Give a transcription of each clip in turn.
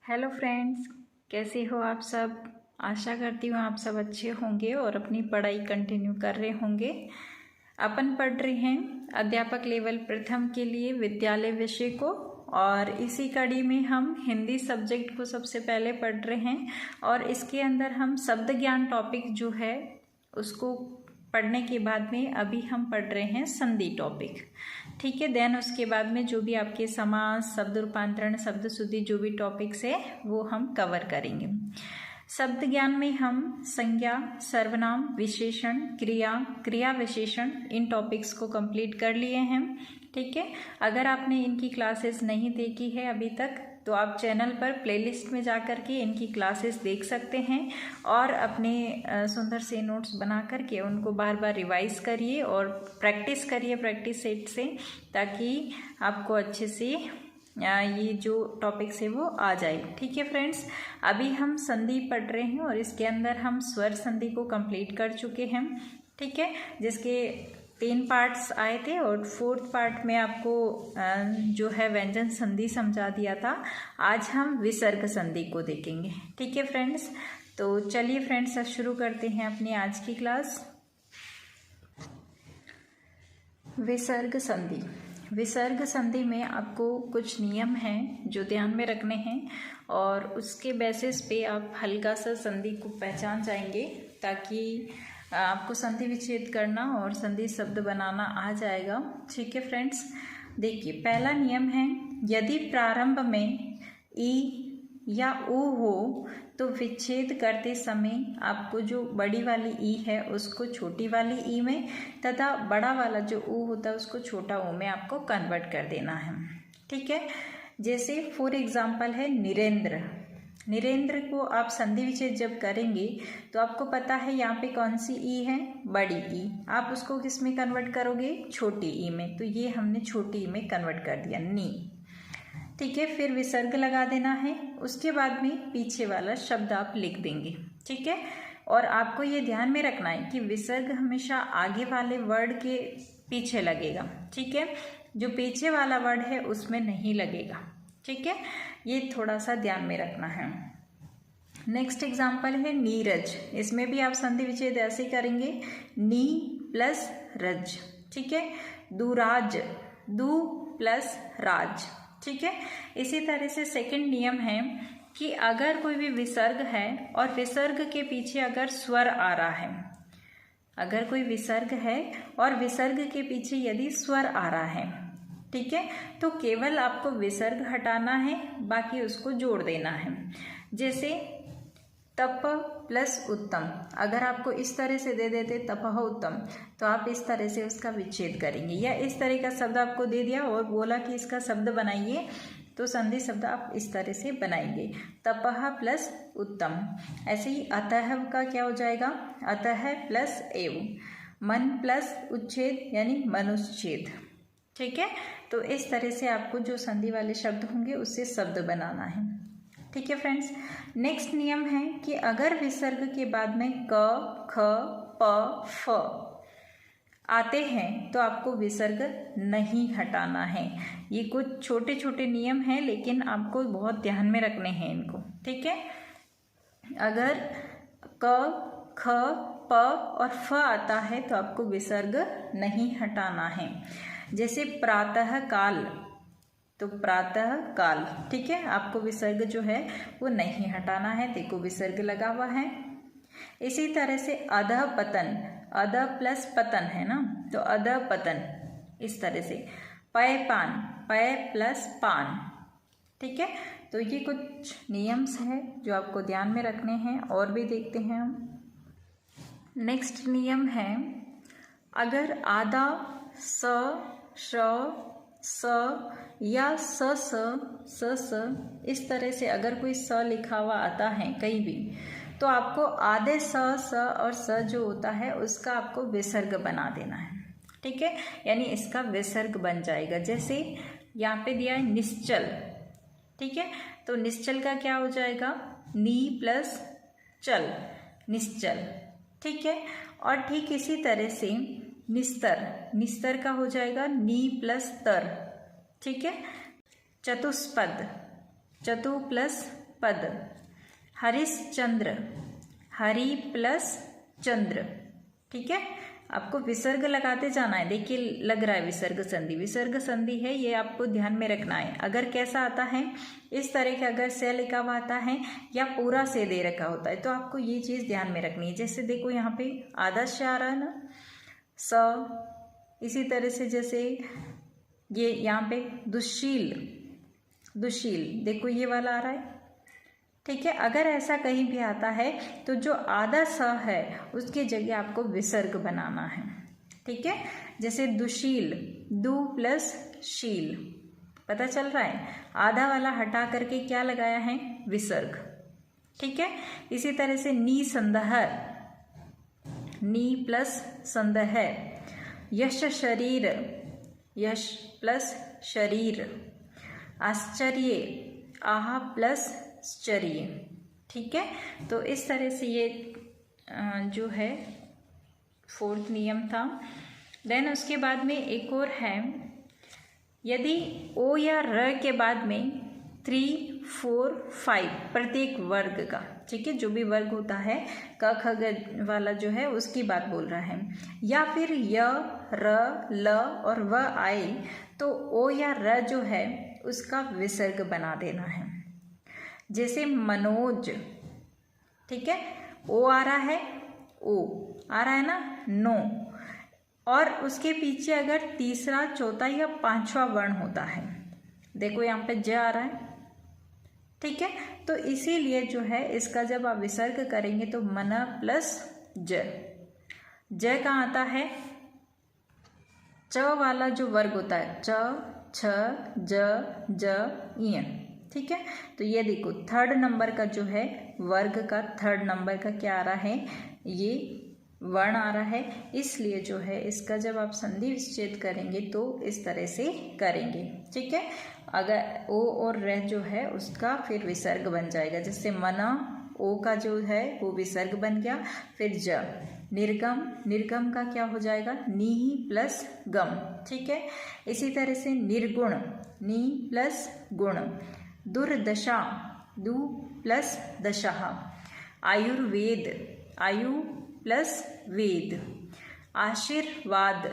Hello friends, कैसे हो आप सब। आशा करती हूँ आप सब अच्छे होंगे और अपनी पढ़ाई कंटिन्यू कर रहे होंगे। अपन पढ़ रहे हैं अध्यापक लेवल प्रथम के लिए विद्यालय विषय को, और इसी कड़ी में हम हिंदी सब्जेक्ट को सबसे पहले पढ़ रहे हैं। और इसके अंदर हम शब्द ज्ञान टॉपिक जो है उसको पढ़ने के बाद में अभी हम पढ़ रहे हैं संधि टॉपिक। ठीक है, देन उसके बाद में जो भी आपके समास, शब्द रूपांतरण, शब्द शुद्धि जो भी टॉपिक्स है वो हम कवर करेंगे। शब्द ज्ञान में हम संज्ञा, सर्वनाम, विशेषण, क्रिया, क्रिया विशेषण इन टॉपिक्स को कंप्लीट कर लिए हैं। ठीक है, अगर आपने इनकी क्लासेस नहीं देखी है अभी तक तो आप चैनल पर प्लेलिस्ट में जा कर के इनकी क्लासेस देख सकते हैं और अपने सुंदर से नोट्स बना करके उनको बार बार रिवाइज करिए और प्रैक्टिस करिए प्रैक्टिस सेट से, ताकि आपको अच्छे से ये जो टॉपिक्स है वो आ जाए। ठीक है फ्रेंड्स, अभी हम संधि पढ़ रहे हैं और इसके अंदर हम स्वर संधि को कंप्लीट कर चुके हैं। ठीक है, जिसके 3 पार्ट्स आए थे और 4th पार्ट में आपको जो है व्यंजन संधि समझा दिया था। आज हम विसर्ग संधि को देखेंगे। ठीक है फ्रेंड्स, तो चलिए फ्रेंड्स शुरू करते हैं अपनी आज की क्लास। विसर्ग संधि। विसर्ग संधि में आपको कुछ नियम हैं जो ध्यान में रखने हैं और उसके बेसिस पे आप हल्का सा संधि को पहचान जाएंगे, ताकि आपको संधि विच्छेद करना और संधि शब्द बनाना आ जाएगा। ठीक है फ्रेंड्स, देखिए पहला नियम है, यदि प्रारंभ में ई या ऊ हो तो विच्छेद करते समय आपको जो बड़ी वाली ई है उसको छोटी वाली ई में तथा बड़ा वाला जो ऊ होता है उसको छोटा ऊ में आपको कन्वर्ट कर देना है। ठीक है, जैसे फॉर एग्जाम्पल है निरेंद्र। निरेंद्र को आप संधि विच्छेद जब करेंगे तो आपको पता है यहाँ पे कौन सी ई है, बड़ी ई। आप उसको किस में कन्वर्ट करोगे, छोटी ई में, तो ये हमने छोटी ई में कन्वर्ट कर दिया, नी। ठीक है, फिर विसर्ग लगा देना है, उसके बाद में पीछे वाला शब्द आप लिख देंगे। ठीक है, और आपको ये ध्यान में रखना है कि विसर्ग हमेशा आगे वाले वर्ड के पीछे लगेगा। ठीक है, जो पीछे वाला वर्ड है उसमें नहीं लगेगा। ठीक है, ये थोड़ा सा ध्यान में रखना है। नेक्स्ट एग्जाम्पल है नीरज। इसमें भी आप संधि विच्छेद ऐसे करेंगे, नी प्लस रज। ठीक है, दुराज, दू प्लस राज। ठीक है, इसी तरह से सेकंड नियम है कि अगर कोई भी विसर्ग है और विसर्ग के पीछे अगर स्वर आ रहा है, अगर कोई विसर्ग है और विसर्ग के पीछे यदि स्वर आ रहा है, ठीक है, तो केवल आपको विसर्ग हटाना है, बाकी उसको जोड़ देना है। जैसे तप प्लस उत्तम, अगर आपको इस तरह से दे देते तपह उत्तम, तो आप इस तरह से उसका विच्छेद करेंगे। या इस तरह का शब्द आपको दे दिया और बोला कि इसका शब्द बनाइए, तो संधि शब्द आप इस तरह से बनाएंगे, तपह प्लस उत्तम। ऐसे ही अतः का क्या हो जाएगा, अतः प्लस एव। मन प्लस उच्छेद यानी मनुच्छेद। ठीक है, तो इस तरह से आपको जो संधि वाले शब्द होंगे उससे शब्द बनाना है। ठीक है फ्रेंड्स, नेक्स्ट नियम है कि अगर विसर्ग के बाद में क, ख, प, फ आते हैं तो आपको विसर्ग नहीं हटाना है। ये कुछ छोटे छोटे नियम हैं, लेकिन आपको बहुत ध्यान में रखने हैं इनको। ठीक है, अगर क, ख, प और फ आता है तो आपको विसर्ग नहीं हटाना है। जैसे प्रातः काल, तो प्रातः काल, ठीक है, आपको विसर्ग जो है वो नहीं हटाना है, देखो विसर्ग लगा हुआ है। इसी तरह से अधः पतन, अधः प्लस पतन है ना, तो अधः पतन इस तरह से। पय पान, पय प्लस पान। ठीक है, तो ये कुछ नियम्स हैं जो आपको ध्यान में रखने हैं, और भी देखते हैं हम। नेक्स्ट नियम है, अगर आधा स, श, स या स इस तरह से अगर कोई स लिखा हुआ आता है कहीं भी, तो आपको आधे स और स जो होता है उसका आपको विसर्ग बना देना है। ठीक है, यानी इसका विसर्ग बन जाएगा। जैसे यहाँ पे दिया है निश्चल। ठीक है, तो निश्चल का क्या हो जाएगा, नी प्लस चल, निश्चल। ठीक है, और ठीक इसी तरह से निस्तर, निस्तर का हो जाएगा नी प्लस तर। ठीक है, चतुष्पद, चतु प्लस पद। हरिश्चंद्र, हरि प्लस चंद्र। ठीक है, आपको विसर्ग लगाते जाना है। देखिए लग रहा है विसर्ग संधि, विसर्ग संधि है, ये आपको ध्यान में रखना है। अगर कैसा आता है इस तरह के, अगर से लिखा हुआ आता है या पूरा से दे रखा होता है तो आपको ये चीज़ ध्यान में रखनी है। जैसे देखो यहाँ पे आधा श आ रहा है ना, स। इसी तरह से जैसे ये यहाँ पे दुशील, दुशील, देखो ये वाला आ रहा है। ठीक है, अगर ऐसा कहीं भी आता है तो जो आधा स है उसकी जगह आपको विसर्ग बनाना है। ठीक है, जैसे दुशील, दु प्लस शील, पता चल रहा है, आधा वाला हटा करके क्या लगाया है, विसर्ग। ठीक है, इसी तरह से निसंदेह, नी प्लस संदेह। यश शरीर, यश प्लस शरीर। आश्चर्य, आह प्लस श्चर्य। ठीक है, तो इस तरह से ये जो है 4th नियम था। देन उसके बाद में एक और है, यदि ओ या र के बाद में 3, 4, 5 प्रत्येक वर्ग का, ठीक है, जो भी वर्ग होता है क ख ग वाला जो है उसकी बात बोल रहा है, या फिर य, र, ल और व आए तो ओ या र जो है उसका विसर्ग बना देना है। जैसे मनोज, ठीक है, ओ आ रहा है, ओ आ रहा है ना, नो, और उसके पीछे अगर तीसरा, चौथा या पांचवा वर्ण होता है, देखो यहाँ पे ज आ रहा है। ठीक है, तो इसीलिए जो है इसका जब आप विसर्ग करेंगे तो मन प्लस ज। ज कहाँ आता है, च वाला जो वर्ग होता है, च, छ, ज, इ। ठीक है, तो ये देखो 3rd नंबर का जो है वर्ग का 3rd नंबर का क्या आ रहा है, ये वर्ण आ रहा है। इसलिए जो है इसका जब आप संधि विच्छेद करेंगे तो इस तरह से करेंगे। ठीक है, अगर ओ और रह जो है उसका फिर विसर्ग बन जाएगा। जैसे मना, ओ का जो है वो विसर्ग बन गया। फिर ज, निर्गम, निर्गम का क्या हो जाएगा, नी प्लस गम। ठीक है, इसी तरह से निर्गुण, नी प्लस गुण। दुर्दशा, दु प्लस दशा। आयुर्वेद, आयु प्लस वेद। आशीर्वाद,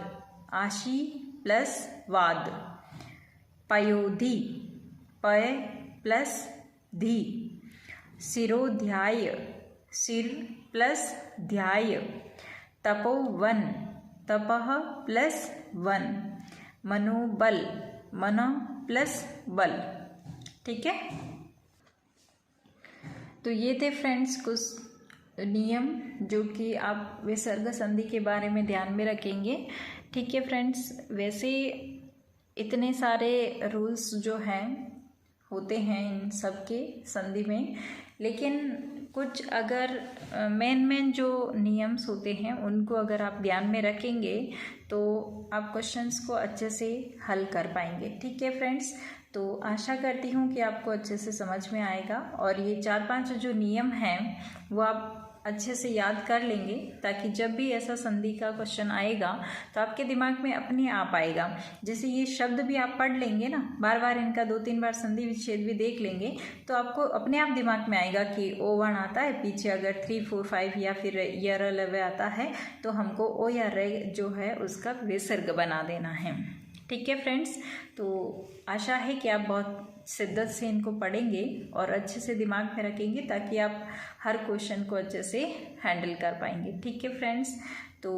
आशी प्लस वाद। पयोधि, पय प्लस धी। सिरोध्याय, सिर प्लस ध्याय। तपोवन, तपः प्लस वन। मनोबल, मन प्लस बल। ठीक है, तो ये थे फ्रेंड्स कुछ नियम जो कि आप विसर्ग संधि के बारे में ध्यान में रखेंगे। ठीक है फ्रेंड्स, वैसे इतने सारे रूल्स जो हैं होते हैं इन सब के संधि में, लेकिन कुछ अगर मेन जो नियम्स होते हैं उनको अगर आप ध्यान में रखेंगे तो आप क्वेश्चंस को अच्छे से हल कर पाएंगे। ठीक है फ्रेंड्स, तो आशा करती हूँ कि आपको अच्छे से समझ में आएगा और ये 4-5 जो नियम हैं वो आप अच्छे से याद कर लेंगे, ताकि जब भी ऐसा संधि का क्वेश्चन आएगा तो आपके दिमाग में अपने आप आएगा। जैसे ये शब्द भी आप पढ़ लेंगे ना, बार बार इनका 2-3 बार संधि विच्छेद भी देख लेंगे तो आपको अपने आप दिमाग में आएगा कि ओ वर्ण आता है, पीछे अगर 3, 4, 5 या फिर य र ल व आता है तो हमको ओ या र जो है उसका विसर्ग बना देना है। ठीक है फ्रेंड्स, तो आशा है कि आप बहुत शिद्दत से इनको पढ़ेंगे और अच्छे से दिमाग में रखेंगे ताकि आप हर क्वेश्चन को अच्छे से हैंडल कर पाएंगे। ठीक है फ्रेंड्स, तो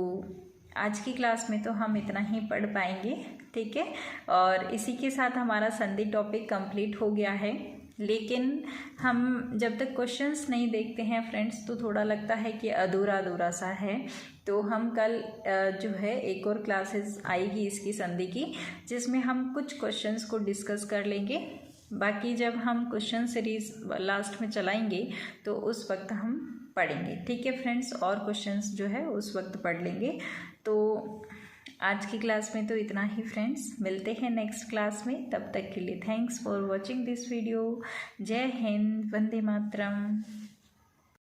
आज की क्लास में तो हम इतना ही पढ़ पाएंगे। ठीक है, और इसी के साथ हमारा संधि टॉपिक कंप्लीट हो गया है। लेकिन हम जब तक क्वेश्चंस नहीं देखते हैं फ्रेंड्स तो थोड़ा लगता है कि अधूरा अधूरा सा है। तो हम कल जो है एक और क्लासेस आएगी इसकी संधि की, जिसमें हम कुछ क्वेश्चंस को डिस्कस कर लेंगे। बाकी जब हम क्वेश्चन सीरीज लास्ट में चलाएंगे तो उस वक्त हम पढ़ेंगे। ठीक है फ्रेंड्स, और क्वेश्चंस जो है उस वक्त पढ़ लेंगे। तो आज की क्लास में तो इतना ही फ्रेंड्स, मिलते हैं नेक्स्ट क्लास में। तब तक के लिए thanks for watching this video. जय हिंद, वंदे मातरम।